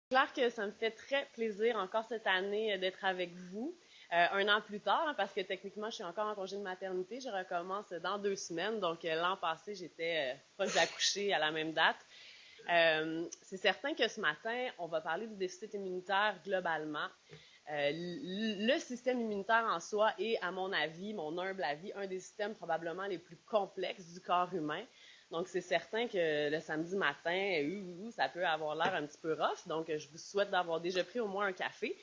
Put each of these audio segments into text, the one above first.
Clair que ça me fait très plaisir encore cette année d'être avec vous, un an plus tard, hein, parce que techniquement, je suis encore en congé de maternité. Je recommence dans 2 semaines. Donc, l'an passé, j'étais proche d'accoucher à la même date. C'est certain que ce matin, on va parler du déficit immunitaire globalement. Le système immunitaire en soi est, à mon avis, mon humble avis, un des systèmes probablement les plus complexes du corps humain. Donc, c'est certain que le samedi matin, ça peut avoir l'air un petit peu rough. Donc, je vous souhaite d'avoir déjà pris au moins un café.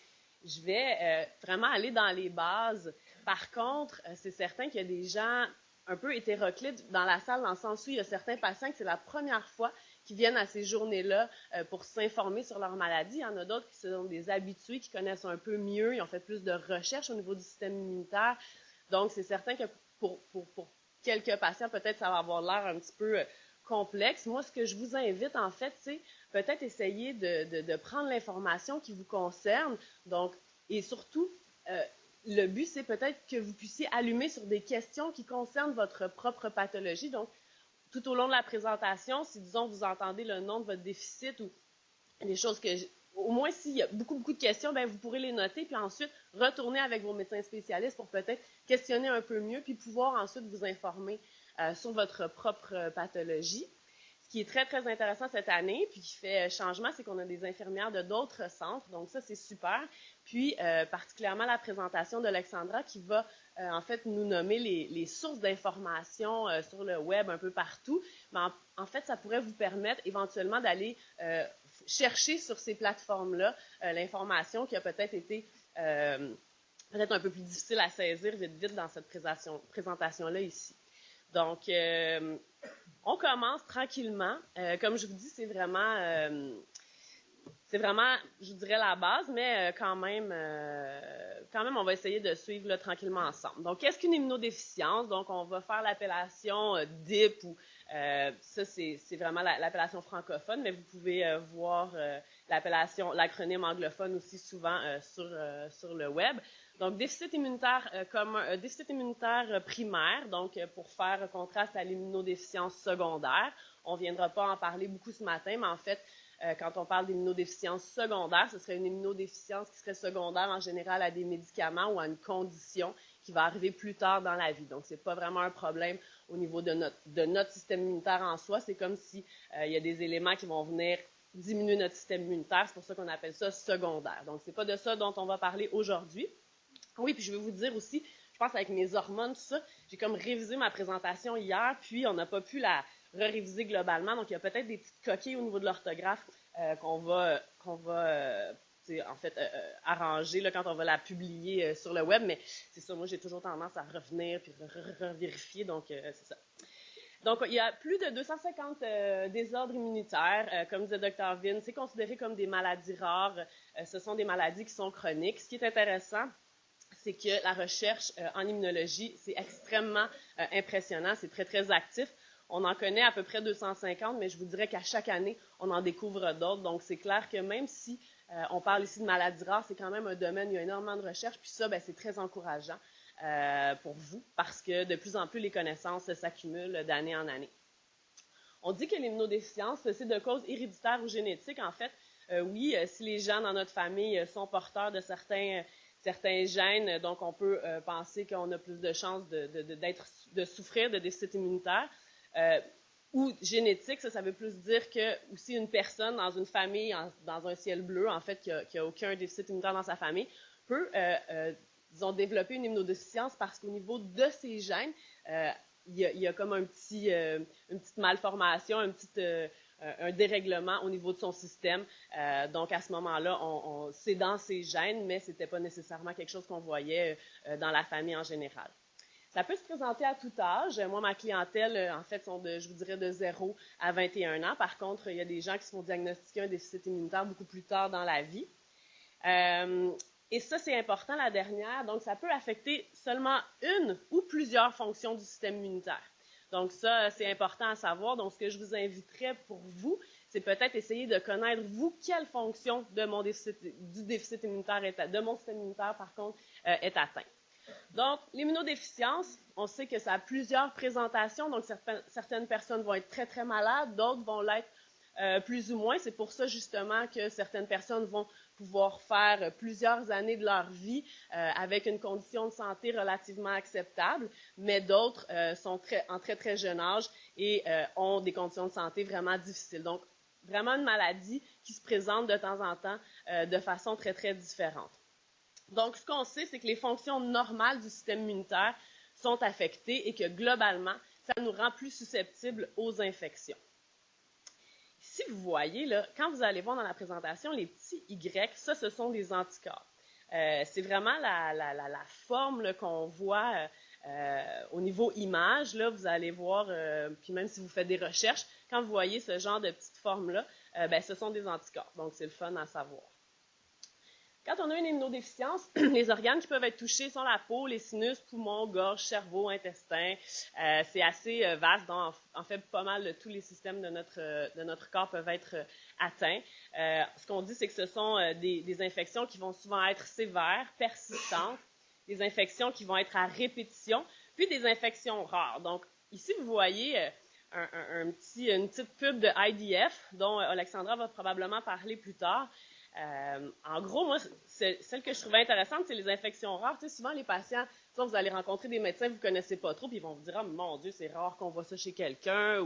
Je vais vraiment aller dans les bases. Par contre, c'est certain qu'il y a des gens un peu hétéroclites dans la salle, dans le sens où il y a certains patients que c'est la première fois qui viennent à ces journées-là pour s'informer sur leur maladie. Il y en a d'autres qui sont des habitués, qui connaissent un peu mieux, ils ont fait plus de recherches au niveau du système immunitaire. Donc, c'est certain que pour quelques patients, peut-être ça va avoir l'air un petit peu complexe. Moi, ce que je vous invite, en fait, c'est peut-être essayer de prendre l'information qui vous concerne. Donc, et surtout, le but, c'est peut-être que vous puissiez allumer sur des questions qui concernent votre propre pathologie. Donc, tout au long de la présentation, si, disons, vous entendez le nom de votre déficit ou des choses que, au moins s'il y a beaucoup de questions, bien, vous pourrez les noter, puis ensuite retourner avec vos médecins spécialistes pour peut-être questionner un peu mieux, puis pouvoir ensuite vous informer sur votre propre pathologie. Ce qui est très, très intéressant cette année, puis qui fait changement, c'est qu'on a des infirmières de d'autres centres, donc ça, c'est super. Puis, particulièrement la présentation d'Alexandra qui va, en fait, nous nommer les sources d'informations sur le web un peu partout. Mais en fait, ça pourrait vous permettre éventuellement d'aller chercher sur ces plateformes-là l'information qui a peut-être été peut-être un peu plus difficile à saisir vite dans cette présentation-là ici. Donc, on commence tranquillement. Comme je vous dis, c'est vraiment, je vous dirais, la base, mais quand même, on va essayer de suivre là, tranquillement ensemble. Donc, qu'est-ce qu'une immunodéficience? Donc, on va faire l'appellation DIP ou ça, c'est vraiment l'appellation francophone, mais vous pouvez voir l'acronyme anglophone aussi souvent sur le web. Donc, déficit immunitaire déficit immunitaire primaire, donc pour faire contraste à l'immunodéficience secondaire. On ne viendra pas en parler beaucoup ce matin, mais en fait, quand on parle d'immunodéficience secondaire, ce serait une immunodéficience qui serait secondaire en général à des médicaments ou à une condition qui va arriver plus tard dans la vie. Donc, ce n'est pas vraiment un problème au niveau de notre système immunitaire en soi. C'est comme si il y a des éléments qui vont venir diminuer notre système immunitaire. C'est pour ça qu'on appelle ça secondaire. Donc, ce n'est pas de ça dont on va parler aujourd'hui. Oui, puis je vais vous dire aussi, je pense avec mes hormones, tout ça, j'ai comme révisé ma présentation hier, puis on n'a pas pu la réviser globalement. Donc, il y a peut-être des petites coquilles au niveau de l'orthographe qu'on va en fait, arranger là, quand on va la publier sur le web. Mais c'est ça, moi, j'ai toujours tendance à revenir puis vérifier. Donc, c'est ça. Donc, il y a plus de 250 désordres immunitaires. Comme disait Dr. Vin, c'est considéré comme des maladies rares. Ce sont des maladies qui sont chroniques. Ce qui est intéressant, c'est que la recherche en immunologie, c'est extrêmement impressionnant, c'est très, très actif. On en connaît à peu près 250, mais je vous dirais qu'à chaque année, on en découvre d'autres. Donc, c'est clair que même si on parle ici de maladies rares, c'est quand même un domaine où il y a énormément de recherche. Puis ça, c'est très encourageant pour vous parce que de plus en plus, les connaissances s'accumulent d'année en année. On dit que l'immunodéficience, c'est de cause héréditaire ou génétique. En fait, oui, si les gens dans notre famille sont porteurs de certains gènes, donc on peut penser qu'on a plus de chances de souffrir de déficit immunitaire. Ou génétique, ça veut plus dire que aussi une personne dans une famille, dans un ciel bleu, en fait, qui a aucun déficit immunitaire dans sa famille, peut, disons, développer une immunodéficience parce qu'au niveau de ses gènes, il y a comme une petite malformation, un dérèglement au niveau de son système. Donc, à ce moment-là, c'est dans ses gènes, mais ce n'était pas nécessairement quelque chose qu'on voyait dans la famille en général. Ça peut se présenter à tout âge. Moi, ma clientèle, en fait, sont je vous dirais, de 0 à 21 ans. Par contre, il y a des gens qui se font diagnostiquer un déficit immunitaire beaucoup plus tard dans la vie. Et ça, c'est important, la dernière. Donc, ça peut affecter seulement une ou plusieurs fonctions du système immunitaire. Donc, ça, c'est important à savoir. Donc, ce que je vous inviterais pour vous, c'est peut-être essayer de connaître, vous, quelle fonction de mon déficit immunitaire de mon système immunitaire, par contre, est atteinte. Donc, l'immunodéficience, on sait que ça a plusieurs présentations. Donc, certaines personnes vont être très, très malades, d'autres vont l'être plus ou moins. C'est pour ça justement que certaines personnes vont pouvoir faire plusieurs années de leur vie avec une condition de santé relativement acceptable, mais d'autres sont en très très jeune âge et ont des conditions de santé vraiment difficiles. Donc, vraiment une maladie qui se présente de temps en temps de façon très très différente. Donc, ce qu'on sait, c'est que les fonctions normales du système immunitaire sont affectées et que globalement, ça nous rend plus susceptibles aux infections. Ici, vous voyez, là, quand vous allez voir dans la présentation, les petits Y, ça, ce sont des anticorps. C'est vraiment la forme qu'on voit au niveau image. Là, vous allez voir, puis même si vous faites des recherches, quand vous voyez ce genre de petites formes-là, ce sont des anticorps. Donc, c'est le fun à savoir. Quand on a une immunodéficience, les organes qui peuvent être touchés sont la peau, les sinus, poumons, gorge, cerveau, intestin. C'est assez vaste, donc en fait, pas mal de tous les systèmes de notre corps peuvent être atteints. Ce qu'on dit, c'est que ce sont des infections qui vont souvent être sévères, persistantes, des infections qui vont être à répétition, puis des infections rares. Donc, ici, vous voyez une petite pub de IDF, dont Alexandra va probablement parler plus tard. En gros, moi, celle que je trouvais intéressante, c'est les infections rares. Tu sais, souvent, les patients, soit vous allez rencontrer des médecins que vous ne connaissez pas trop, puis ils vont vous dire « Ah, mon Dieu, c'est rare qu'on voit ça chez quelqu'un. »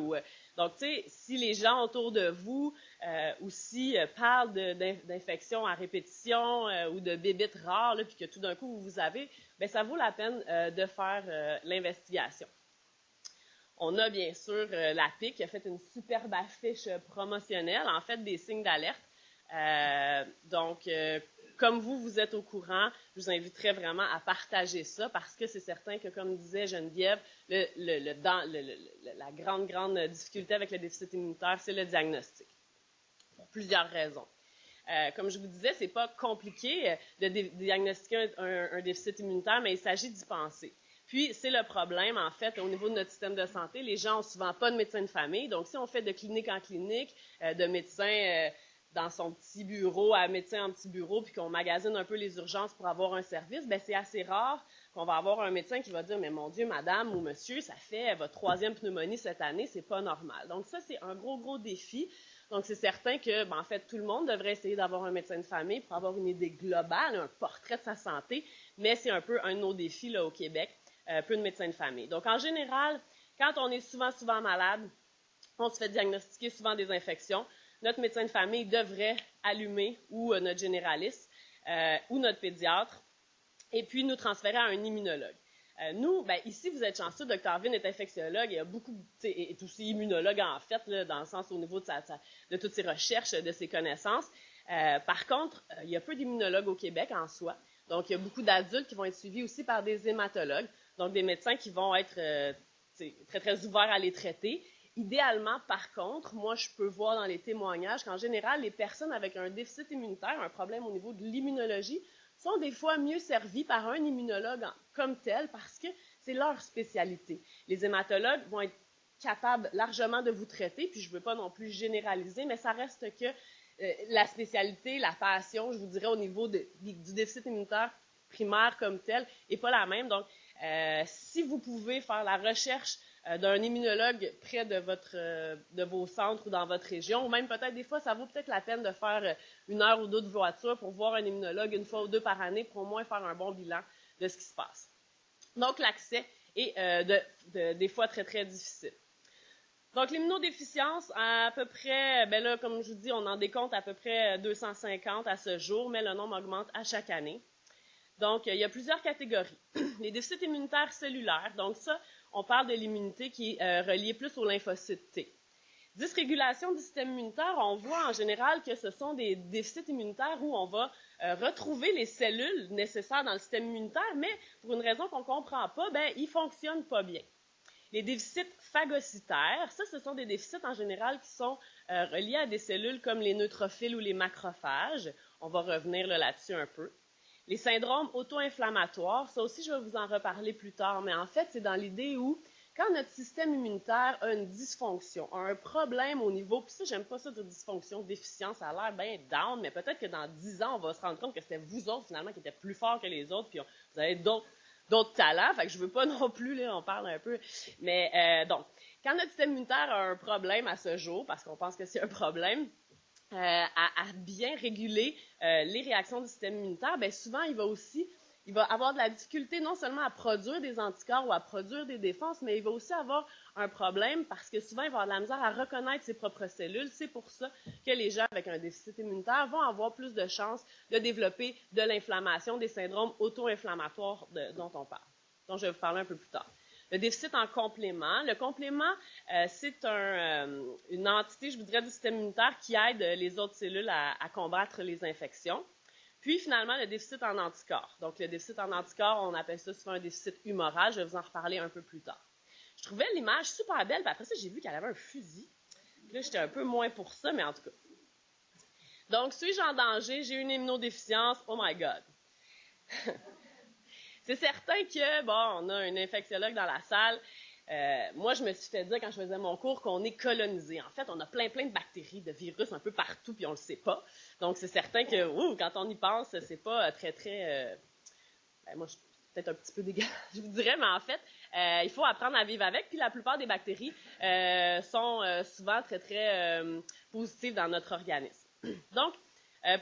Donc, tu sais, si les gens autour de vous aussi parlent d'infections à répétition ou de bébites rares, puis que tout d'un coup, vous avez, bien, ça vaut la peine de faire l'investigation. On a bien sûr la PIC qui a fait une superbe affiche promotionnelle, en fait, des signes d'alerte. Donc, comme vous êtes au courant, je vous inviterais vraiment à partager ça parce que c'est certain que, comme disait Geneviève, la grande difficulté avec le déficit immunitaire, c'est le diagnostic. Pour plusieurs raisons. Comme je vous disais, c'est pas compliqué de diagnostiquer un déficit immunitaire, mais il s'agit d'y penser. Puis, c'est le problème, en fait, au niveau de notre système de santé, les gens n'ont souvent pas de médecin de famille. Donc, si on fait de clinique en clinique, de médecin dans son petit bureau à médecin en petit bureau, puis qu'on magasine un peu les urgences pour avoir un service, bien, c'est assez rare qu'on va avoir un médecin qui va dire « Mais mon Dieu, madame ou monsieur, ça fait votre 3e pneumonie cette année, c'est pas normal. » Donc, ça, c'est un gros défi. Donc, c'est certain que, en fait, tout le monde devrait essayer d'avoir un médecin de famille pour avoir une idée globale, un portrait de sa santé, mais c'est un peu un de nos défis là, au Québec, peu de médecins de famille. Donc, en général, quand on est souvent malade, on se fait diagnostiquer souvent des infections. Notre médecin de famille devrait allumer ou notre généraliste ou notre pédiatre et puis nous transférer à un immunologue. Nous, ici, vous êtes chanceux, Dr. Vin est infectiologue, il y a beaucoup, est aussi immunologue en fait, là, dans le sens au niveau de toutes ses recherches, de ses connaissances. Par contre, il y a peu d'immunologues au Québec en soi. Donc, il y a beaucoup d'adultes qui vont être suivis aussi par des hématologues, donc des médecins qui vont être très, très ouverts à les traiter. Idéalement, par contre, moi, je peux voir dans les témoignages qu'en général, les personnes avec un déficit immunitaire, un problème au niveau de l'immunologie, sont des fois mieux servis par un immunologue comme tel parce que c'est leur spécialité. Les hématologues vont être capables largement de vous traiter, puis je ne veux pas non plus généraliser, mais ça reste que la spécialité, la passion, je vous dirais, au niveau du déficit immunitaire primaire comme tel, n'est pas la même. Donc, si vous pouvez faire la recherche d'un immunologue près de vos centres ou dans votre région, ou même peut-être des fois, ça vaut peut-être la peine de faire 1 heure ou 2 de voiture pour voir un immunologue 1 fois ou 2 par année pour au moins faire un bon bilan de ce qui se passe. Donc, l'accès est des fois très, très difficile. Donc, l'immunodéficience, à peu près, là, comme je vous dis, on en décompte à peu près 250 à ce jour, mais le nombre augmente à chaque année. Donc, il y a plusieurs catégories. Les déficits immunitaires cellulaires, donc ça, on parle de l'immunité qui est reliée plus aux lymphocytes T. Dysrégulation du système immunitaire, on voit en général que ce sont des déficits immunitaires où on va retrouver les cellules nécessaires dans le système immunitaire, mais pour une raison qu'on ne comprend pas, ils ne fonctionnent pas bien. Les déficits phagocytaires, ça, ce sont des déficits en général qui sont reliés à des cellules comme les neutrophiles ou les macrophages. On va revenir là-dessus un peu. Les syndromes auto-inflammatoires, ça aussi, je vais vous en reparler plus tard, mais en fait, c'est dans l'idée où, quand notre système immunitaire a une dysfonction, a un problème au niveau, puis ça, j'aime pas ça de dysfonction, déficience, ça a l'air bien down, mais peut-être que dans 10 ans, on va se rendre compte que c'était vous autres, finalement, qui étaient plus forts que les autres, puis vous avez d'autres talents, fait que je veux pas non plus, là, on parle un peu, mais donc, quand notre système immunitaire a un problème à ce jour, parce qu'on pense que c'est un problème, à bien réguler les réactions du système immunitaire, bien souvent, il va avoir de la difficulté non seulement à produire des anticorps ou à produire des défenses, mais il va aussi avoir un problème parce que souvent, il va avoir de la misère à reconnaître ses propres cellules. C'est pour ça que les gens avec un déficit immunitaire vont avoir plus de chances de développer de l'inflammation, des syndromes auto-inflammatoires dont on parle, dont je vais vous parler un peu plus tard. Le déficit en complément. Le complément, c'est une entité, je vous dirais, du système immunitaire qui aide les autres cellules à combattre les infections. Puis, finalement, le déficit en anticorps. Donc, le déficit en anticorps, on appelle ça souvent un déficit humoral. Je vais vous en reparler un peu plus tard. Je trouvais l'image super belle, puis après ça, j'ai vu qu'elle avait un fusil. Puis là, j'étais un peu moins pour ça, mais en tout cas. Donc, suis-je en danger? J'ai une immunodéficience. Oh my God! C'est certain que, bon, on a un infectiologue dans la salle. Moi, je me suis fait dire quand je faisais mon cours qu'on est colonisé. En fait, on a plein de bactéries, de virus un peu partout, puis on le sait pas. Donc, c'est certain que, quand on y pense, c'est pas très... moi, je suis peut-être un petit peu dégueulasse, je vous dirais, mais en fait, il faut apprendre à vivre avec. Puis la plupart des bactéries sont souvent très positives dans notre organisme. Donc,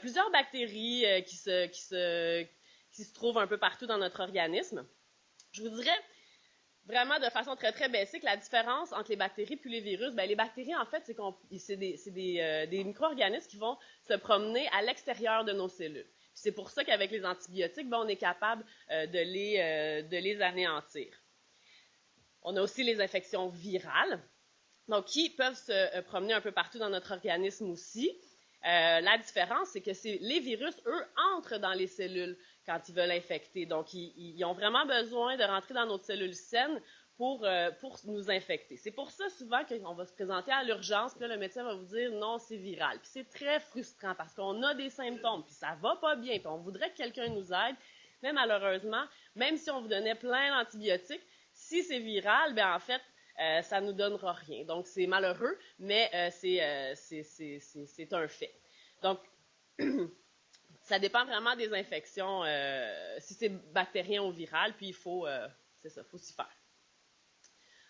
plusieurs bactéries qui se trouvent un peu partout dans notre organisme. Je vous dirais vraiment de façon très basique, la différence entre les bactéries puis les virus, bien, les bactéries, en fait, c'est des micro-organismes qui vont se promener à l'extérieur de nos cellules. Puis c'est pour ça qu'avec les antibiotiques, bien, on est capable de les anéantir. On a aussi les infections virales, donc qui peuvent se promener un peu partout dans notre organisme aussi. La différence, c'est que les virus, eux, entrent dans les cellules quand ils veulent infecter. Donc, ils ont vraiment besoin de rentrer dans notre cellule saine pour nous infecter. C'est pour ça, souvent, qu'on va se présenter à l'urgence, puis là, le médecin va vous dire « non, c'est viral ». Puis c'est très frustrant parce qu'on a des symptômes, puis ça va pas bien, puis on voudrait que quelqu'un nous aide, mais malheureusement, même si on vous donnait plein d'antibiotiques, si c'est viral, bien en fait, ça ne nous donnera rien. Donc, c'est malheureux, mais c'est un fait. Donc, ça dépend vraiment des infections, si c'est bactérien ou viral, puis il faut s'y faire.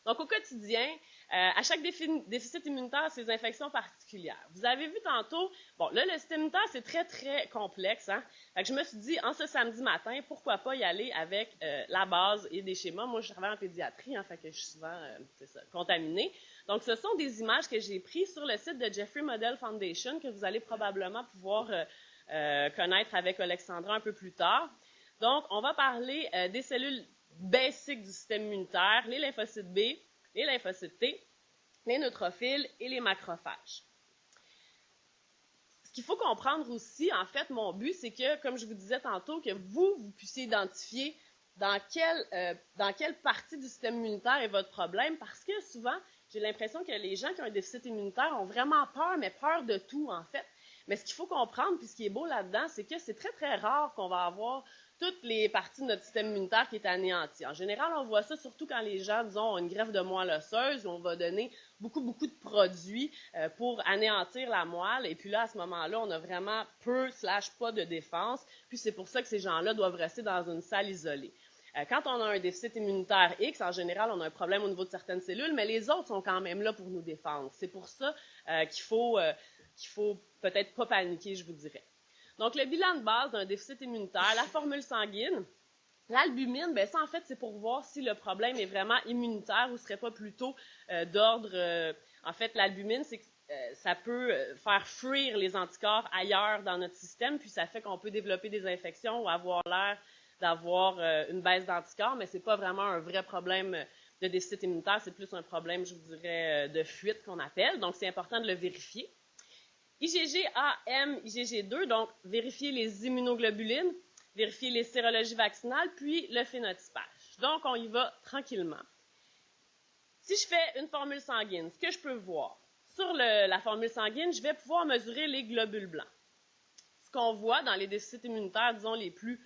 Donc, au quotidien, à chaque déficit immunitaire, ces infections particulières. Vous avez vu tantôt, bon, là, le système immunitaire, c'est très complexe, hein? Fait que je me suis dit, en ce samedi matin, pourquoi pas y aller avec la base et des schémas. Moi, je travaille en pédiatrie, hein, fait que je suis souvent, contaminée. Donc, ce sont des images que j'ai prises sur le site de Jeffrey Model Foundation, que vous allez probablement pouvoir connaître avec Alexandra un peu plus tard. Donc, on va parler des cellules basiques du système immunitaire, les lymphocytes B, les lymphocytes T, les neutrophiles et les macrophages. Ce qu'il faut comprendre aussi, en fait, mon but, c'est que, comme je vous disais tantôt, que vous puissiez identifier dans quelle partie du système immunitaire est votre problème, parce que souvent, j'ai l'impression que les gens qui ont un déficit immunitaire ont vraiment peur, mais peur de tout, en fait. Mais ce qu'il faut comprendre, puis ce qui est beau là-dedans, c'est que c'est très rare qu'on va avoir toutes les parties de notre système immunitaire qui est anéanti. En général, on voit ça surtout quand les gens, disons, ont une greffe de moelle osseuse, où on va donner beaucoup de produits pour anéantir la moelle. Et puis là, à ce moment-là, on a vraiment peu/pas de défense. Puis c'est pour ça que ces gens-là doivent rester dans une salle isolée. Quand on a un déficit immunitaire X, en général, on a un problème au niveau de certaines cellules, mais les autres sont quand même là pour nous défendre. C'est pour ça qu'il faut peut-être pas paniquer, je vous dirais. Donc, le bilan de base d'un déficit immunitaire, la formule sanguine, l'albumine, bien ça, en fait, c'est pour voir si le problème est vraiment immunitaire ou serait pas plutôt d'ordre... en fait, l'albumine, c'est que ça peut faire fuir les anticorps ailleurs dans notre système, puis ça fait qu'on peut développer des infections ou avoir l'air d'avoir une baisse d'anticorps, mais c'est pas vraiment un vrai problème de déficit immunitaire, c'est plus un problème, je vous dirais, de fuite qu'on appelle. Donc, c'est important de le vérifier. IgG-AM, IgG2, donc vérifier les immunoglobulines, vérifier les sérologies vaccinales, puis le phénotypage. Donc, on y va tranquillement. Si je fais une formule sanguine, ce que je peux voir, sur la formule sanguine, je vais pouvoir mesurer les globules blancs. Ce qu'on voit dans les déficits immunitaires, disons, les plus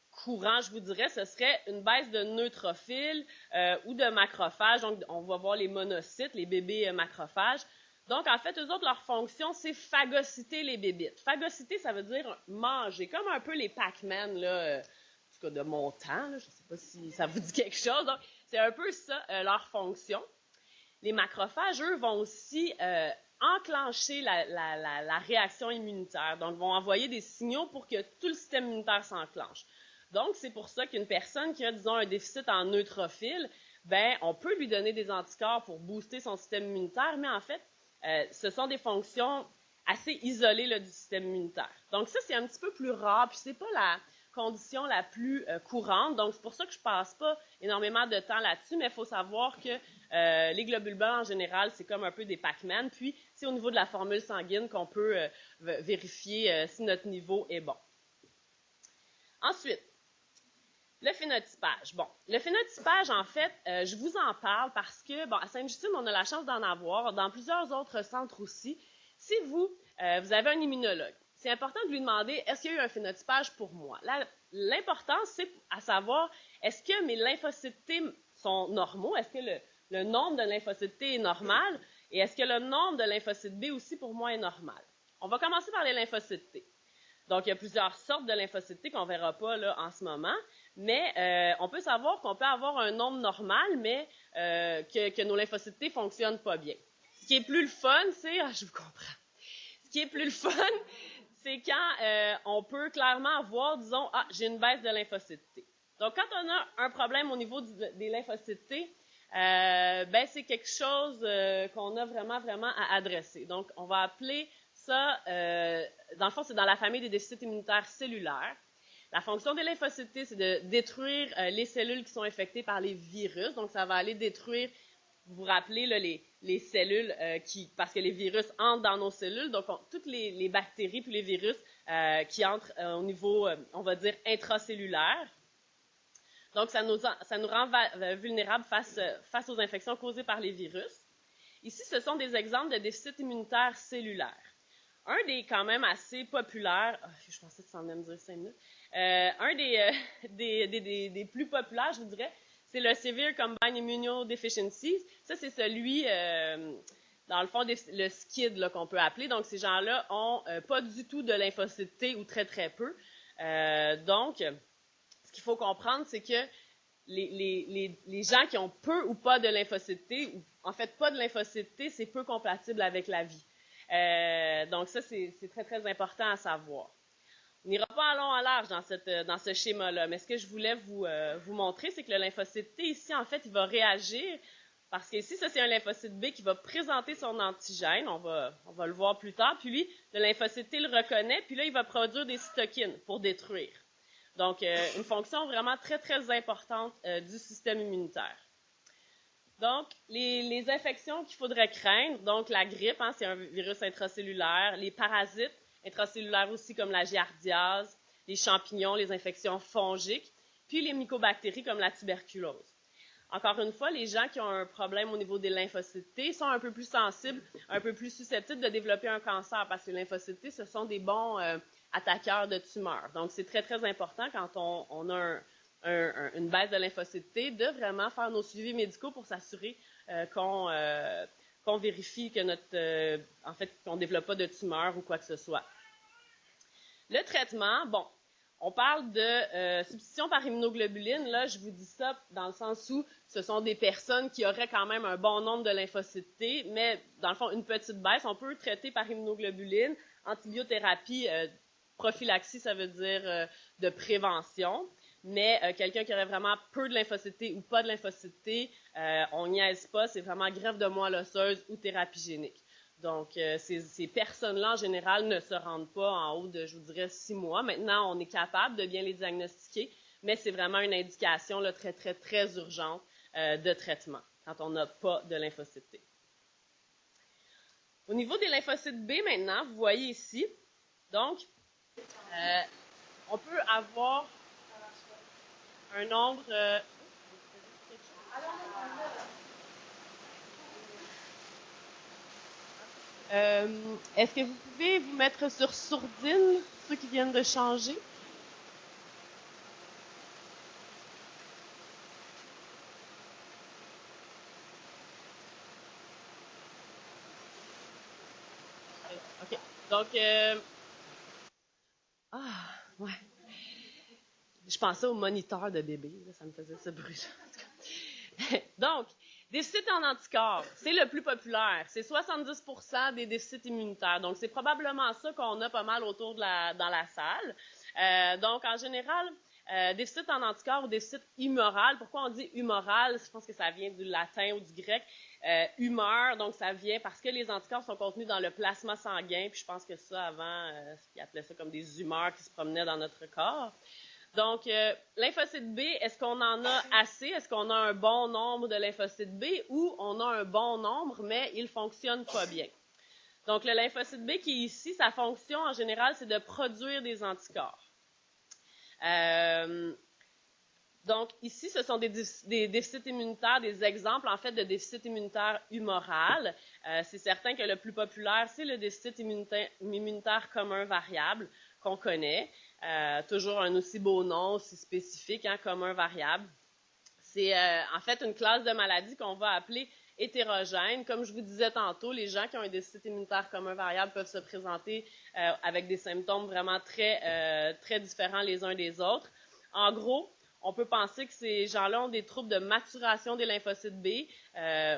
courants, je vous dirais, ce serait une baisse de neutrophiles ou de macrophages. Donc, on va voir les monocytes, les bébés macrophages. Donc, en fait, eux autres, leur fonction, c'est phagocyter les bébites. Phagocyter, ça veut dire manger, comme un peu les Pac-Man, là, en tout cas de mon temps, là, je ne sais pas si ça vous dit quelque chose. Donc, c'est un peu ça, leur fonction. les macrophages, eux, vont aussi enclencher la réaction immunitaire. Donc, vont envoyer des signaux pour que tout le système immunitaire s'enclenche. Donc, c'est pour ça qu'une personne qui a, disons, un déficit en neutrophile, ben, on peut lui donner des anticorps pour booster son système immunitaire, mais en fait, ce sont des fonctions assez isolées là, du système immunitaire. Donc, ça, c'est un petit peu plus rare, puis c'est pas la condition la plus courante. Donc, c'est pour ça que je passe pas énormément de temps là-dessus, mais il faut savoir que les globules blancs, en général, c'est comme un peu des Pac-Man. Puis, c'est au niveau de la formule sanguine qu'on peut vérifier si notre niveau est bon. Ensuite, le phénotypage. Bon, le phénotypage, en fait, je vous en parle parce que, bon, à Sainte-Justine, on a la chance d'en avoir, dans plusieurs autres centres aussi. Si vous avez un immunologue, c'est important de lui demander, est-ce qu'il y a eu un phénotypage pour moi? L'important, c'est à savoir, est-ce que mes lymphocytes T sont normaux? Est-ce que le nombre de lymphocytes T est normal? Et est-ce que le nombre de lymphocytes B aussi, pour moi, est normal? On va commencer par les lymphocytes T. Donc, il y a plusieurs sortes de lymphocytes T qu'on ne verra pas là, en ce moment, mais on peut savoir qu'on peut avoir un nombre normal, mais que nos lymphocytes T ne fonctionnent pas bien. Ce qui est plus le fun, c'est... Ah, je vous comprends. Ce qui est plus le fun, c'est quand on peut clairement voir, disons, ah, j'ai une baisse de lymphocytes T. Donc, quand on a un problème au niveau des lymphocytes T, ben, c'est quelque chose qu'on a vraiment à adresser. Donc, on va appeler ça, dans le fond, c'est dans la famille des déficits immunitaires cellulaires. La fonction des lymphocytes T, c'est de détruire les cellules qui sont infectées par les virus. Donc, ça va aller détruire, vous vous rappelez, là, les cellules parce que les virus entrent dans nos cellules. Donc, toutes les bactéries puis les virus qui entrent au niveau, on va dire, intracellulaire. Donc, ça nous rend vulnérables face aux infections causées par les virus. Ici, ce sont des exemples de déficits immunitaires cellulaires. Un des quand même assez populaires, je pensais que ça en allait me dire 5 minutes, un des plus populaires, je vous dirais, c'est le Severe Combined Immunodeficiency. Ça, c'est celui, dans le fond, le SCID qu'on peut appeler. Donc, ces gens-là ont pas du tout de lymphocytes T ou très peu. Donc, ce qu'il faut comprendre, c'est que les gens qui ont peu ou pas de lymphocytes T, ou en fait pas de lymphocytes T, c'est peu compatible avec la vie. Donc ça, c'est très important à savoir. On n'ira pas à long en large dans ce schéma-là, mais ce que je voulais vous montrer, c'est que le lymphocyte T, ici, en fait, il va réagir, parce qu'ici, ça, c'est un lymphocyte B qui va présenter son antigène, on va le voir plus tard, puis lui, le lymphocyte T le reconnaît, puis là, il va produire des cytokines pour détruire. Donc, une fonction vraiment très importante du système immunitaire. Donc, les infections qu'il faudrait craindre, donc la grippe, c'est un virus intracellulaire, les parasites intracellulaires aussi comme la giardiase, les champignons, les infections fongiques, puis les mycobactéries comme la tuberculose. Encore une fois, les gens qui ont un problème au niveau des lymphocytes T sont un peu plus sensibles, un peu plus susceptibles de développer un cancer parce que les lymphocytes T, ce sont des bons attaqueurs de tumeurs. Donc, c'est très important quand on a une baisse de lymphocytes T, de vraiment faire nos suivis médicaux pour s'assurer qu'on vérifie que qu'on ne développe pas de tumeur ou quoi que ce soit. Le traitement, bon, on parle de substitution par immunoglobuline. Là, je vous dis ça dans le sens où ce sont des personnes qui auraient quand même un bon nombre de lymphocytes T, mais dans le fond, une petite baisse. On peut traiter par immunoglobuline, antibiothérapie, prophylaxie, ça veut dire de prévention. Mais quelqu'un qui aurait vraiment peu de lymphocytes T ou pas de lymphocytes T, on niaise pas, c'est vraiment greffe de moelle osseuse ou thérapie génique. Donc, ces personnes-là, en général, ne se rendent pas en haut de, je vous dirais, 6 mois. Maintenant, on est capable de bien les diagnostiquer, mais c'est vraiment une indication là, très urgente de traitement quand on n'a pas de lymphocytes T. Au niveau des lymphocytes B, maintenant, vous voyez ici, donc, on peut avoir un nombre... Est-ce que vous pouvez vous mettre sur sourdine, ceux qui viennent de changer? OK. Donc, ouais. Je pensais au moniteur de bébé, là, ça me faisait ce bruit-là. Donc, Déficit en anticorps, c'est le plus populaire. C'est 70% des déficits immunitaires. Donc, c'est probablement ça qu'on a pas mal autour dans la salle. Donc, en général, déficit en anticorps ou déficit humoral. Pourquoi on dit humoral? Je pense que ça vient du latin ou du grec. Humeur, donc ça vient parce que les anticorps sont contenus dans le plasma sanguin. Puis je pense que ça, avant, ils appelaient ça comme des humeurs qui se promenaient dans notre corps. Donc, lymphocyte B, est-ce qu'on en a assez? Est-ce qu'on a un bon nombre de lymphocytes B ou on a un bon nombre, mais il ne fonctionne pas bien? Donc, le lymphocyte B qui est ici, sa fonction en général, c'est de produire des anticorps. Donc, ici, ce sont des déficits immunitaires, des exemples, en fait, de déficit immunitaire humoral. C'est certain que le plus populaire, c'est le déficit immunitaire commun variable qu'on connaît. Toujours un aussi beau nom, aussi spécifique, hein, commun variable. C'est en fait une classe de maladies qu'on va appeler hétérogène. Comme je vous disais tantôt, les gens qui ont un déficit immunitaire commun variable peuvent se présenter avec des symptômes vraiment très différents les uns des autres. En gros, on peut penser que ces gens-là ont des troubles de maturation des lymphocytes B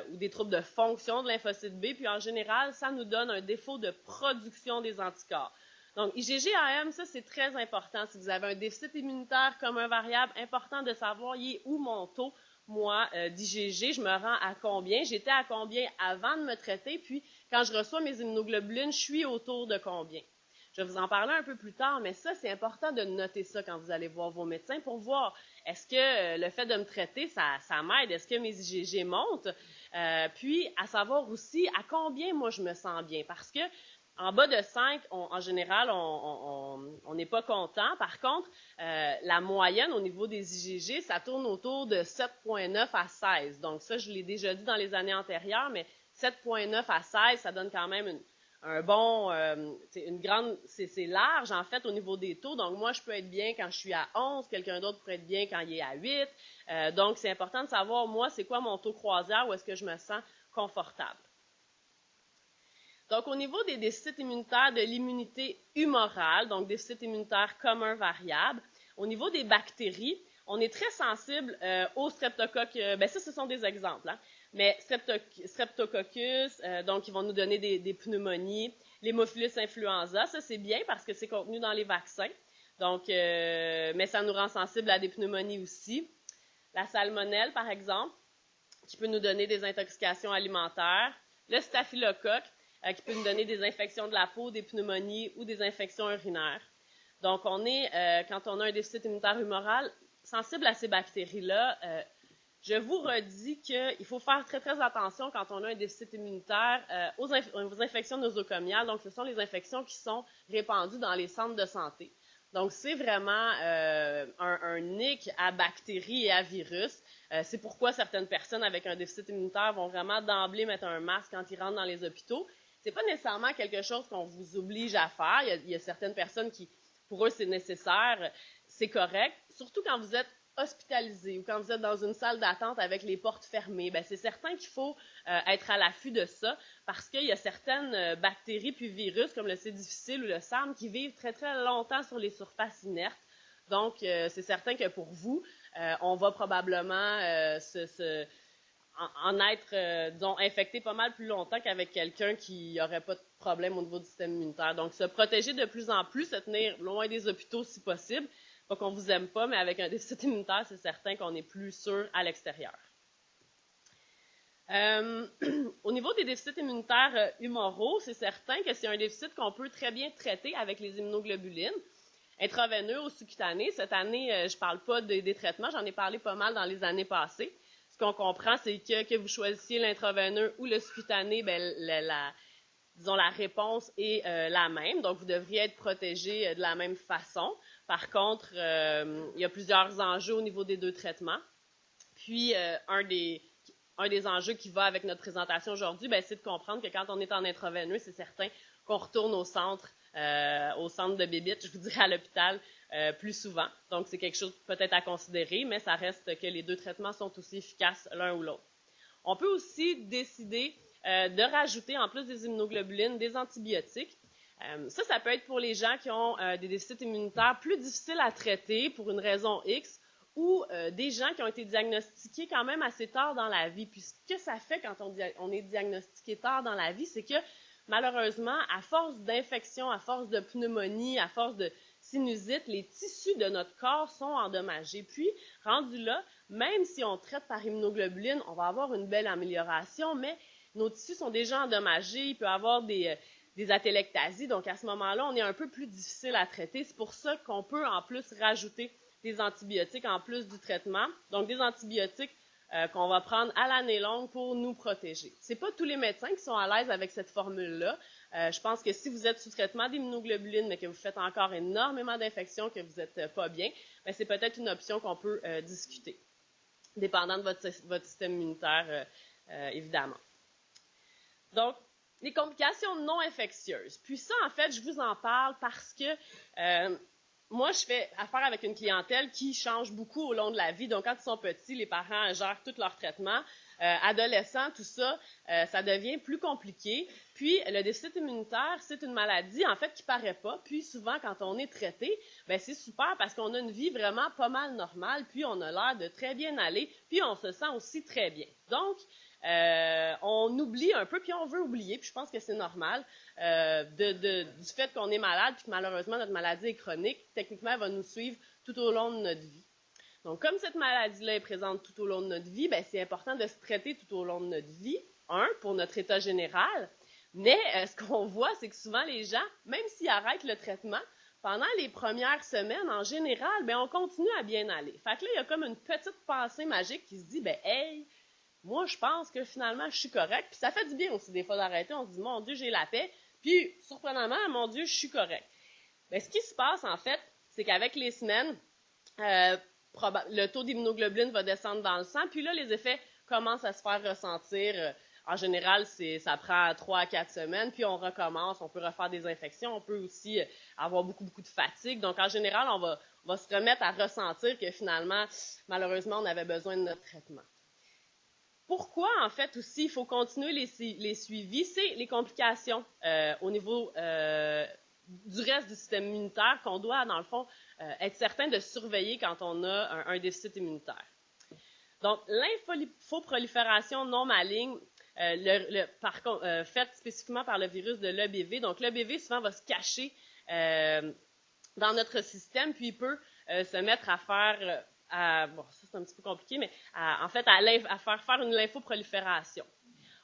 ou des troubles de fonction de lymphocytes B, puis en général, ça nous donne un défaut de production des anticorps. Donc, IgG-AM, ça, c'est très important. Si vous avez un déficit immunitaire commun variable, important de savoir, il est où mon taux, moi, d'IgG, je me rends à combien, j'étais à combien avant de me traiter, puis quand je reçois mes immunoglobulines, je suis autour de combien. Je vais vous en parler un peu plus tard, mais ça, c'est important de noter ça quand vous allez voir vos médecins pour voir, est-ce que le fait de me traiter, ça m'aide? Est-ce que mes IgG montent? Puis, à savoir aussi à combien moi je me sens bien. Parce que en bas de 5, en général, on n'est pas content. Par contre, la moyenne au niveau des IgG, ça tourne autour de 7,9 à 16. Donc ça, je l'ai déjà dit dans les années antérieures, mais 7,9 à 16, ça donne quand même un bon, une grande, c'est large en fait au niveau des taux. Donc moi, je peux être bien quand je suis à 11, quelqu'un d'autre pourrait être bien quand il est à 8. Donc c'est important de savoir, moi, c'est quoi mon taux croisière, où est-ce que je me sens confortable. Donc, au niveau des déficits immunitaires de l'immunité humorale, donc déficit immunitaire commun variable, au niveau des bactéries, on est très sensible aux streptocoques. Ben ça, ce sont des exemples, hein, mais streptococcus, donc ils vont nous donner des pneumonies, l'hémophilus influenza, ça c'est bien parce que c'est contenu dans les vaccins, donc, mais ça nous rend sensibles à des pneumonies aussi. La salmonelle, par exemple, qui peut nous donner des intoxications alimentaires, le staphylocoque, qui peut nous donner des infections de la peau, des pneumonies ou des infections urinaires. Donc, on est, quand on a un déficit immunitaire humoral, sensible à ces bactéries-là. Je vous redis qu'il faut faire très, très attention quand on a un déficit immunitaire aux infections nosocomiales. Donc, ce sont les infections qui sont répandues dans les centres de santé. Donc, c'est vraiment un nick à bactéries et à virus. C'est pourquoi certaines personnes avec un déficit immunitaire vont vraiment d'emblée mettre un masque quand ils rentrent dans les hôpitaux. C'est pas nécessairement quelque chose qu'on vous oblige à faire. Il y a certaines personnes qui, pour eux, c'est nécessaire, c'est correct. Surtout quand vous êtes hospitalisé ou quand vous êtes dans une salle d'attente avec les portes fermées, ben c'est certain qu'il faut être à l'affût de ça parce qu'il y a certaines bactéries puis virus comme le C. difficile ou le SARM qui vivent très, très longtemps sur les surfaces inertes. Donc, c'est certain que pour vous, on va probablement en être, disons, infecté pas mal plus longtemps qu'avec quelqu'un qui n'aurait pas de problème au niveau du système immunitaire. Donc, se protéger de plus en plus, se tenir loin des hôpitaux si possible. Pas qu'on vous aime pas, mais avec un déficit immunitaire, c'est certain qu'on est plus sûr à l'extérieur. Au niveau des déficits immunitaires humoraux, c'est certain que c'est un déficit qu'on peut très bien traiter avec les immunoglobulines. Intraveineux ou sous-cutané. Cette année, je ne parle pas des traitements, j'en ai parlé pas mal dans les années passées. Ce qu'on comprend, c'est que vous choisissiez l'intraveineux ou le sous-cutané, ben, disons, la réponse est la même. Donc, vous devriez être protégé de la même façon. Par contre, il y a plusieurs enjeux au niveau des deux traitements. Puis, un des enjeux qui va avec notre présentation aujourd'hui, ben, c'est de comprendre que quand on est en intraveineux, c'est certain qu'on retourne au centre de bébite, je vous dirais à l'hôpital, plus souvent. Donc, c'est quelque chose peut-être à considérer, mais ça reste que les deux traitements sont aussi efficaces l'un ou l'autre. On peut aussi décider de rajouter, en plus des immunoglobulines, des antibiotiques. Ça peut être pour les gens qui ont des déficits immunitaires plus difficiles à traiter pour une raison X ou des gens qui ont été diagnostiqués quand même assez tard dans la vie. Puis ce que ça fait quand on est diagnostiqué tard dans la vie, c'est que malheureusement, à force d'infection, à force de pneumonie, à force de sinusite, les tissus de notre corps sont endommagés. Puis, rendu là, même si on traite par immunoglobuline, on va avoir une belle amélioration, mais nos tissus sont déjà endommagés, il peut y avoir des atélectasies, donc à ce moment-là, on est un peu plus difficile à traiter. C'est pour ça qu'on peut en plus rajouter des antibiotiques en plus du traitement, donc des antibiotiques qu'on va prendre à l'année longue pour nous protéger. Ce n'est pas tous les médecins qui sont à l'aise avec cette formule-là. Je pense que si vous êtes sous traitement d'immunoglobuline, mais que vous faites encore énormément d'infections, que vous n'êtes pas bien, bien, c'est peut-être une option qu'on peut discuter, dépendant de votre système immunitaire, évidemment. Donc, les complications non infectieuses. Puis ça, en fait, je vous en parle parce que moi, je fais affaire avec une clientèle qui change beaucoup au long de la vie. Donc, quand ils sont petits, les parents gèrent tout leur traitement. Adolescents, tout ça, ça devient plus compliqué. Puis, le déficit immunitaire, c'est une maladie, en fait, qui paraît pas. Puis, souvent, quand on est traité, ben c'est super parce qu'on a une vie vraiment pas mal normale. Puis, on a l'air de très bien aller. Puis, on se sent aussi très bien. Donc, on oublie un peu, puis on veut oublier, puis je pense que c'est normal, du fait qu'on est malade, puis que malheureusement notre maladie est chronique, techniquement elle va nous suivre tout au long de notre vie. Donc comme cette maladie-là est présente tout au long de notre vie, ben, c'est important de se traiter tout au long de notre vie, pour notre état général, mais ce qu'on voit, c'est que souvent les gens, même s'ils arrêtent le traitement, pendant les premières semaines, en général, ben, on continue à bien aller. Fait que là, il y a comme une petite pensée magique qui se dit, ben, hey, moi, je pense que finalement, je suis correct. Puis ça fait du bien aussi des fois d'arrêter. On se dit, mon Dieu, j'ai la paix. Puis, surprenamment, mon Dieu, je suis correct. Bien, ce qui se passe, en fait, c'est qu'avec les semaines, le taux d'immunoglobuline va descendre dans le sang. Puis là, les effets commencent à se faire ressentir. En général, ça prend 3 à 4 semaines. Puis on recommence. On peut refaire des infections. On peut aussi avoir beaucoup de fatigue. Donc, en général, on va se remettre à ressentir que finalement, malheureusement, on avait besoin de notre traitement. Pourquoi, en fait, aussi, il faut continuer les suivis, c'est les complications au niveau du reste du système immunitaire qu'on doit, dans le fond, être certain de surveiller quand on a un déficit immunitaire. Donc, l'infoprolifération non maligne, faite spécifiquement par le virus de l'EBV. Donc, l'EBV, souvent, va se cacher dans notre système, puis il peut se mettre à faire... bon, ça c'est un petit peu compliqué, mais à faire une lymphoprolifération.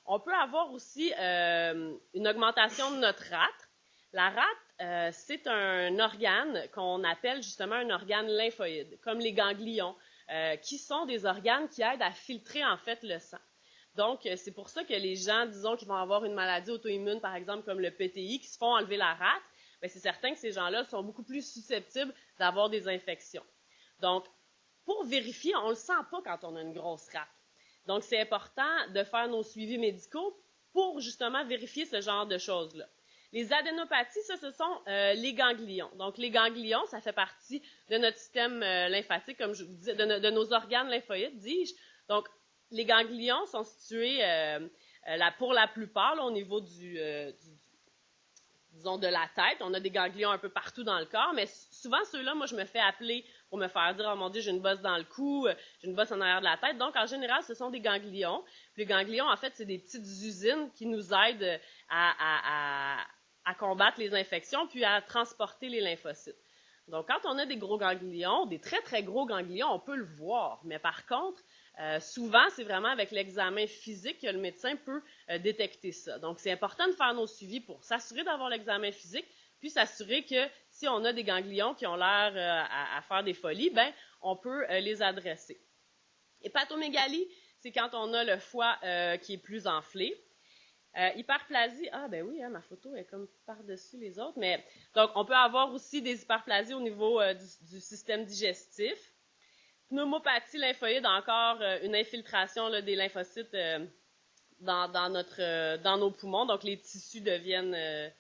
On peut avoir aussi une augmentation de notre rate. La rate, c'est un organe qu'on appelle justement un organe lymphoïde, comme les ganglions, qui sont des organes qui aident à filtrer en fait le sang. Donc, c'est pour ça que les gens, disons, qui vont avoir une maladie auto-immune, par exemple, comme le PTI, qui se font enlever la rate, bien, c'est certain que ces gens-là sont beaucoup plus susceptibles d'avoir des infections. Donc, pour vérifier, on ne le sent pas quand on a une grosse rate. Donc, c'est important de faire nos suivis médicaux pour justement vérifier ce genre de choses-là. Les adénopathies, ça, ce sont les ganglions. Donc, les ganglions, ça fait partie de notre système lymphatique, comme je vous disais, de nos organes lymphoïdes, dis-je. Donc, les ganglions sont situés pour la plupart là, au niveau disons, de la tête. On a des ganglions un peu partout dans le corps, mais souvent, ceux-là, moi, je me fais appeler pour me faire dire « Oh mon Dieu, j'ai une bosse dans le cou, j'ai une bosse en arrière de la tête. » Donc, en général, ce sont des ganglions. Puis les ganglions, en fait, c'est des petites usines qui nous aident à combattre les infections puis à transporter les lymphocytes. Donc, quand on a des gros ganglions, des très, très gros ganglions, on peut le voir. Mais par contre, souvent, c'est vraiment avec l'examen physique que le médecin peut détecter ça. Donc, c'est important de faire nos suivis pour s'assurer d'avoir l'examen physique, puis s'assurer que si on a des ganglions qui ont l'air à faire des folies, ben, on peut les adresser. Hépatomégalie, c'est quand on a le foie qui est plus enflé. Hyperplasie, ben oui, hein, ma photo est comme par-dessus les autres, mais donc on peut avoir aussi des hyperplasies au niveau du système digestif. Pneumopathie lymphoïde, encore une infiltration là, des lymphocytes dans nos poumons, donc les tissus deviennent...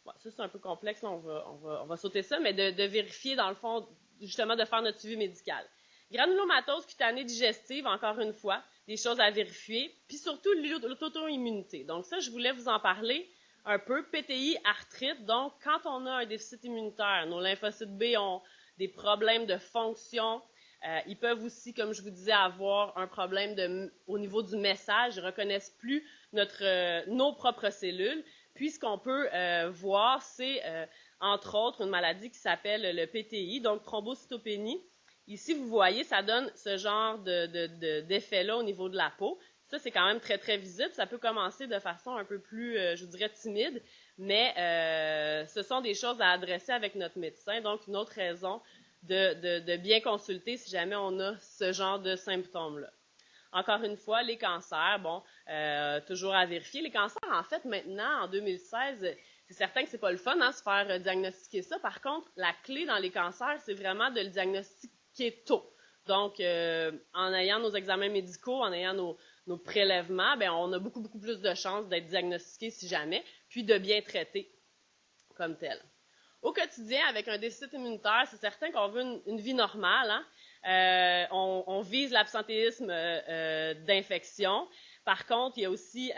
Bon, ça c'est un peu complexe, là, on va sauter ça, mais de vérifier dans le fond, justement de faire notre suivi médical. Granulomatose cutanée digestive, encore une fois, des choses à vérifier, puis surtout l'auto-immunité. Donc ça, je voulais vous en parler un peu. PTI, arthrite, donc quand on a un déficit immunitaire, nos lymphocytes B ont des problèmes de fonction, Ils peuvent aussi, comme je vous disais, avoir un problème au niveau du message. Ils ne reconnaissent plus nos propres cellules. Puis, ce qu'on peut voir, c'est, entre autres, une maladie qui s'appelle le PTI, donc thrombocytopénie. Ici, vous voyez, ça donne ce genre d'effet-là au niveau de la peau. Ça, c'est quand même très, très visible. Ça peut commencer de façon un peu plus, je dirais, timide, mais ce sont des choses à adresser avec notre médecin. Donc, une autre raison de bien consulter si jamais on a ce genre de symptômes-là. Encore une fois, les cancers, bon, toujours à vérifier. Les cancers, en fait, maintenant, en 2016, c'est certain que c'est pas le fun, se faire diagnostiquer ça. Par contre, la clé dans les cancers, c'est vraiment de le diagnostiquer tôt. Donc, en ayant nos examens médicaux, en ayant nos prélèvements, bien, on a beaucoup, beaucoup plus de chances d'être diagnostiqué si jamais, puis de bien traiter comme tel. Au quotidien, avec un déficit immunitaire, c'est certain qu'on veut une vie normale. On vise l'absentéisme d'infection. Par contre, il y a aussi,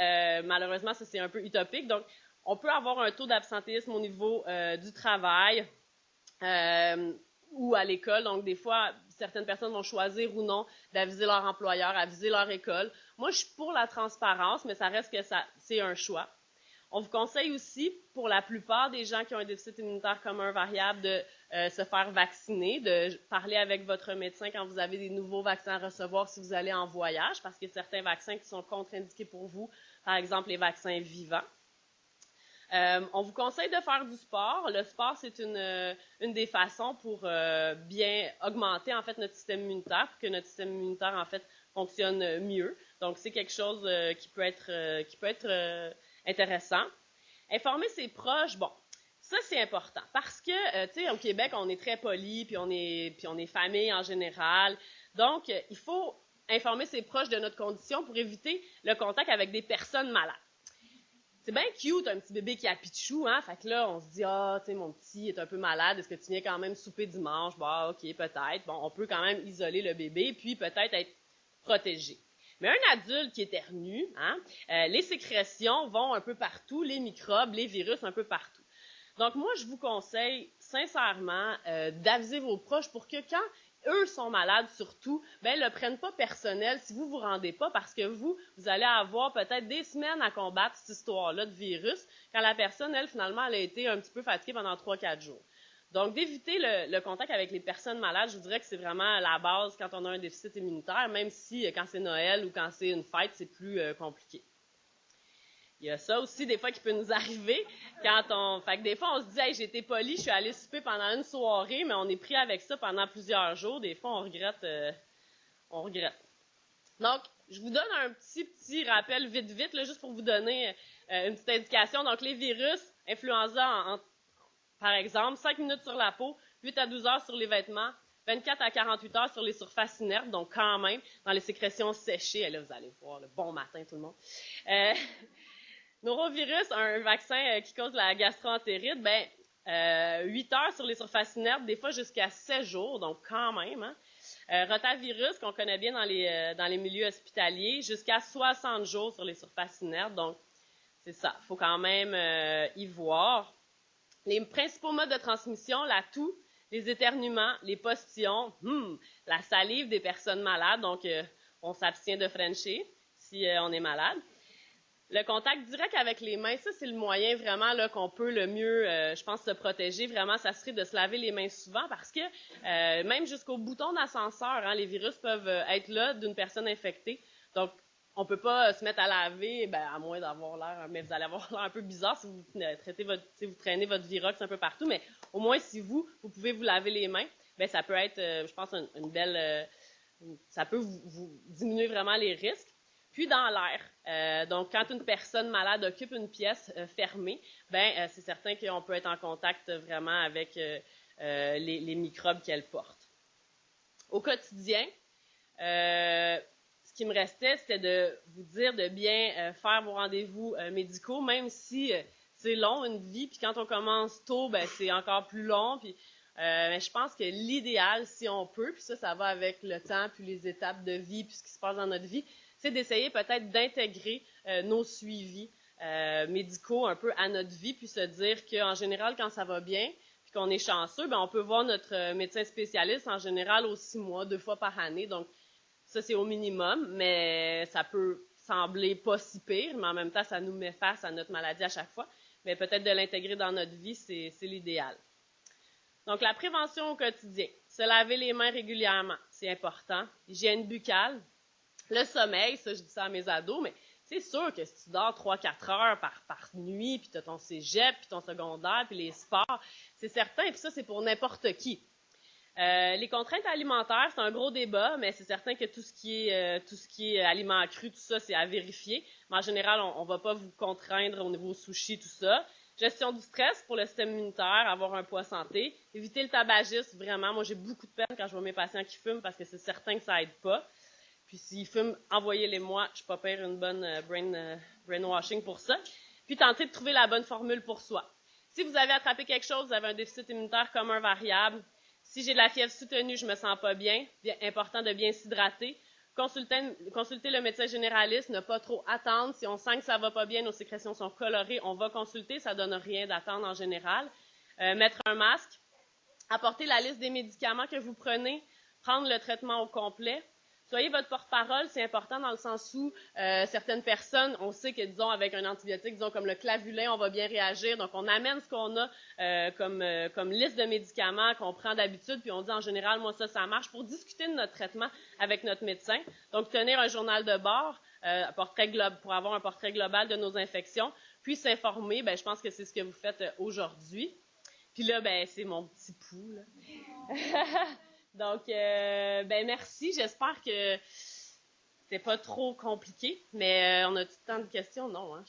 malheureusement, ça c'est un peu utopique, donc on peut avoir un taux d'absentéisme au niveau du travail ou à l'école. Donc, des fois, certaines personnes vont choisir ou non d'aviser leur employeur, aviser leur école. Moi, je suis pour la transparence, mais ça reste que c'est un choix. On vous conseille aussi, pour la plupart des gens qui ont un déficit immunitaire commun variable, de se faire vacciner, de parler avec votre médecin quand vous avez des nouveaux vaccins à recevoir si vous allez en voyage, parce qu'il y a certains vaccins qui sont contre-indiqués pour vous, par exemple les vaccins vivants. On vous conseille de faire du sport. Le sport, c'est une des façons pour bien augmenter en fait notre système immunitaire, pour que notre système immunitaire en fait fonctionne mieux. Donc, c'est quelque chose qui peut être intéressant. Informer ses proches, bon, ça c'est important parce que, tu sais, au Québec, on est très poli, puis on est famille en général. Donc, il faut informer ses proches de notre condition pour éviter le contact avec des personnes malades. C'est bien cute, un petit bébé qui a pitchou, hein? Fait que là, on se dit, tu sais, mon petit est un peu malade, est-ce que tu viens quand même souper dimanche? Bon, ok, peut-être. Bon, on peut quand même isoler le bébé, puis peut-être être protégé. Mais un adulte qui éternue, les sécrétions vont un peu partout, les microbes, les virus un peu partout. Donc, moi, je vous conseille sincèrement d'aviser vos proches pour que quand eux sont malades surtout, ben le prennent pas personnel si vous vous rendez pas, parce que vous allez avoir peut-être des semaines à combattre cette histoire-là de virus, quand la personne, elle, finalement, elle a été un petit peu fatiguée pendant 3-4 jours. Donc, d'éviter le contact avec les personnes malades, je vous dirais que c'est vraiment la base quand on a un déficit immunitaire, même si quand c'est Noël ou quand c'est une fête, c'est plus compliqué. Il y a ça aussi, des fois, qui peut nous arriver fait que des fois, on se dit, hey, j'ai été poli, je suis allée souper pendant une soirée, mais on est pris avec ça pendant plusieurs jours. Des fois, on regrette. Donc, je vous donne un petit rappel vite, là, juste pour vous donner une petite indication. Donc, les virus, influenza, par exemple, 5 minutes sur la peau, 8 à 12 heures sur les vêtements, 24 à 48 heures sur les surfaces inertes, donc quand même, dans les sécrétions séchées. Et là, vous allez voir, le bon matin, tout le monde. Norovirus, un vaccin qui cause la gastroentérite, 8 heures sur les surfaces inertes, des fois jusqu'à 7 jours, donc quand même. Rotavirus, qu'on connaît bien dans les milieux hospitaliers, jusqu'à 60 jours sur les surfaces inertes, donc c'est ça, il faut quand même y voir. Les principaux modes de transmission, la toux, les éternuements, les postillons, la salive des personnes malades, donc on s'abstient de frencher si on est malade. Le contact direct avec les mains, ça, c'est le moyen vraiment là, qu'on peut le mieux, je pense, se protéger. Vraiment, ça serait de se laver les mains souvent parce que même jusqu'au bouton d'ascenseur, les virus peuvent être là d'une personne infectée. Donc, on ne peut pas se mettre à laver, à moins d'avoir l'air, mais vous allez avoir l'air un peu bizarre si vous traînez votre Virox un peu partout. Mais au moins, si vous pouvez vous laver les mains, ça peut être, je pense, une belle... ça peut vous diminuer vraiment les risques. Puis dans l'air, donc quand une personne malade occupe une pièce fermée, c'est certain qu'on peut être en contact vraiment avec les microbes qu'elle porte. Au quotidien, ce qui me restait, c'était de vous dire de bien faire vos rendez-vous médicaux, même si c'est long, une vie, puis quand on commence tôt, c'est encore plus long, puis je pense que l'idéal, si on peut, puis ça va avec le temps, puis les étapes de vie, puis ce qui se passe dans notre vie, c'est d'essayer peut-être d'intégrer nos suivis médicaux un peu à notre vie, puis se dire qu'en général, quand ça va bien, puis puis qu'on est chanceux, ben on peut voir notre médecin spécialiste en général aux 6 mois, 2 fois par année. Donc, ça, c'est au minimum, mais ça peut sembler pas si pire, mais en même temps, ça nous met face à notre maladie à chaque fois. Mais peut-être de l'intégrer dans notre vie, c'est l'idéal. Donc, la prévention au quotidien. Se laver les mains régulièrement, c'est important. Hygiène buccale. Le sommeil, ça, je dis ça à mes ados, mais c'est sûr que si tu dors 3-4 heures par nuit, puis tu as ton cégep, puis ton secondaire, puis les sports, c'est certain, puis ça, c'est pour n'importe qui. Les contraintes alimentaires, c'est un gros débat, mais c'est certain que tout ce qui est aliments crus, tout ça, c'est à vérifier. Mais en général, on ne va pas vous contraindre au niveau sushi, tout ça. Gestion du stress pour le système immunitaire, avoir un poids santé. Éviter le tabagisme, vraiment. Moi, j'ai beaucoup de peine quand je vois mes patients qui fument parce que c'est certain que ça aide pas. Puis s'ils fument, envoyez-les-moi. Je suis pas pire une bonne brainwashing pour ça. Puis tentez de trouver la bonne formule pour soi. Si vous avez attrapé quelque chose, vous avez un déficit immunitaire commun variable. Si j'ai de la fièvre soutenue, je me sens pas bien. Bien important de bien s'hydrater. Consulter le médecin généraliste, ne pas trop attendre. Si on sent que ça va pas bien, nos sécrétions sont colorées, on va consulter, ça donne rien d'attendre en général. Mettre un masque, apporter la liste des médicaments que vous prenez, prendre le traitement au complet. Soyez votre porte-parole, c'est important dans le sens où certaines personnes, on sait que, disons, avec un antibiotique, disons comme le clavulin, on va bien réagir. Donc, on amène ce qu'on a comme liste de médicaments qu'on prend d'habitude, puis on dit en général, moi, ça marche, pour discuter de notre traitement avec notre médecin. Donc, tenir un journal de bord pour avoir un portrait global de nos infections, puis s'informer, je pense que c'est ce que vous faites aujourd'hui. Puis là, c'est mon petit pouls, là. Donc, merci. J'espère que c'est pas trop compliqué, mais on a tout le temps de questions, non, hein?